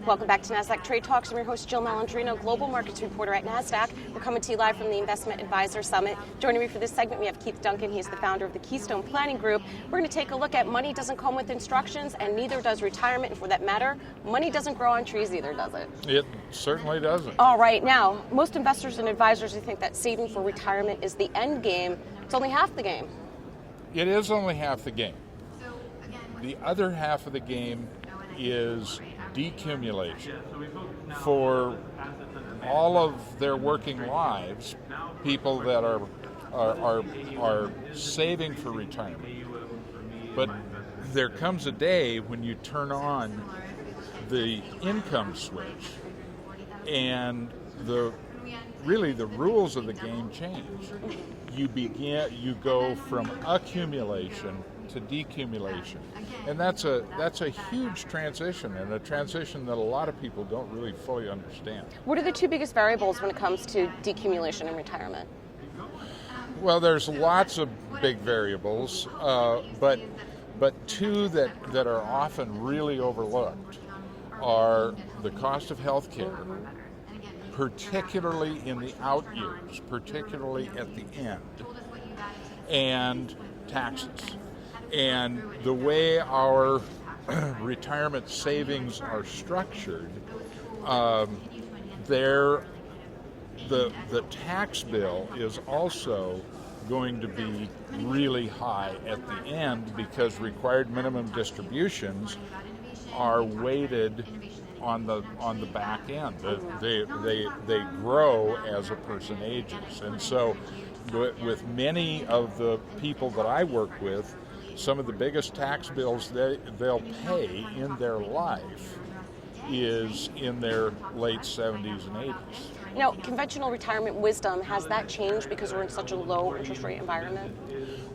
Welcome back to Nasdaq Trade Talks. I'm your host, Jill Malandrino, Global Markets Reporter at Nasdaq. We're coming to you live from the Investment Advisor Summit. Joining me for this segment, we have Keith Duncan. He's the founder of the Keystone Planning Group. We're going to take a look at money doesn't come with instructions, and neither does retirement. And for that matter, money doesn't grow on trees either, does it? It certainly doesn't. All right. Now, most investors and advisors who think that saving for retirement is the end game. It's only half the game. It is only half the game. The other half of the game is decumulation. For all of their working lives, people that are saving for retirement. But there comes a day when you turn on the income switch and the rules of the game change. You go from accumulation to decumulation. And that's a huge transition, and a transition that a lot of people don't really fully understand. What are the two biggest variables when it comes to decumulation and retirement? Well, there's lots of big variables, but two that are often really overlooked are the cost of health care, particularly in the out years, particularly at the end, and taxes. And the way our retirement savings are structured, the tax bill is also going to be really high at the end because required minimum distributions are weighted on the back end. They grow as a person ages, and so with many of the people that I work with, some of the biggest tax bills they'll pay in their life is in their late 70s and 80s. Now, conventional retirement wisdom, has that changed because we're in such a low interest rate environment?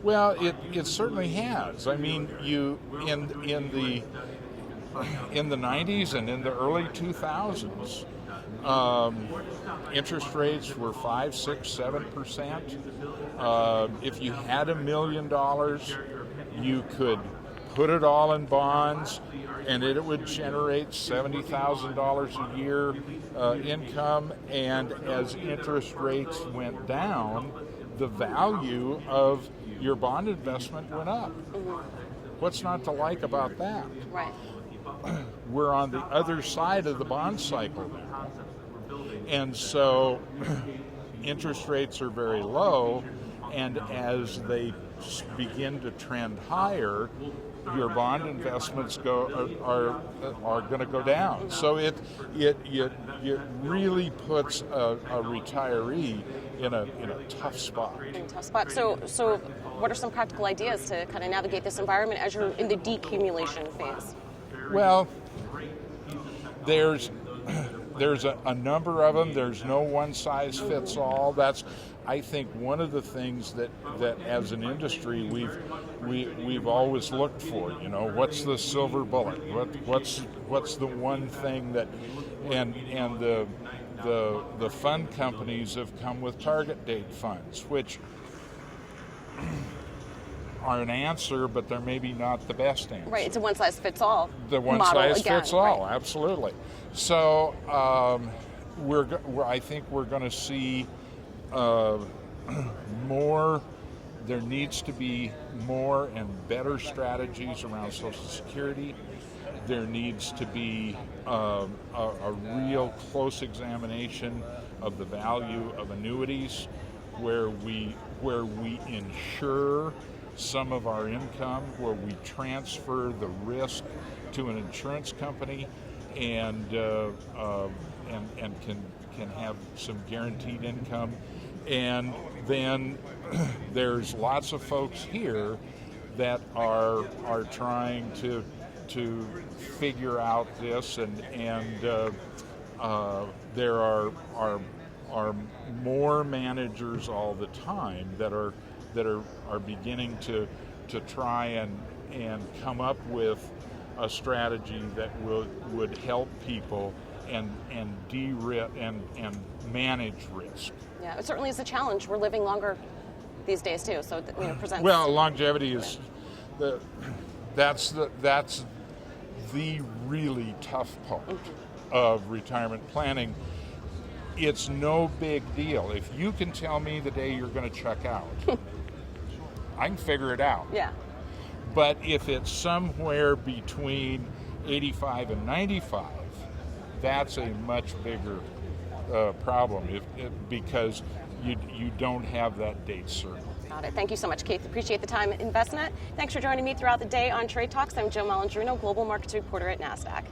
Well, it certainly has. I mean, in the 90s and in the early 2000s, interest rates were 5, 6, 7%. If you had $1 million, you could put it all in bonds, and it would generate $70,000 a year income. And as interest rates went down, the value of your bond investment went up. What's not to like about that? Right. We're on the other side of the bond cycle now. And so interest rates are very low, and as they begin to trend higher, your bond investments are going to go down. So it really puts a retiree in a tough spot. So what are some practical ideas to kind of navigate this environment as you're in the decumulation phase? Well, there's a number of them. There's no one size fits all. That's, I think, one of the things that as an industry we've always looked for. You know, what's the silver bullet? What's the one thing that and the fund companies have come with target date funds, which are an answer, but they're maybe not the best answer. Right, it's a one-size-fits-all The one-size-fits-all, right. Absolutely. So I think we're going to see more. There needs to be more and better strategies around Social Security. There needs to be a real close examination of the value of annuities, where we insure some of our income, where we transfer the risk to an insurance company, and can have some guaranteed income. And then there's lots of folks here that are trying to figure out this, and there are more managers all the time that are beginning to try and come up with a strategy that would help people and de-risk and manage risk. Yeah, it certainly is a challenge. We're living longer these days too, so it presents. Well, longevity is that's the really tough part. of retirement planning, it's no big deal. If you can tell me the day you're going to check out, I can figure it out. Yeah. But if it's somewhere between 85 and 95, that's a much bigger problem because you don't have that date certain. Got it. Thank you so much, Keith. Appreciate the time investment. Thanks for joining me throughout the day on Trade Talks. I'm Jill Malandrino, Global Markets Reporter at Nasdaq.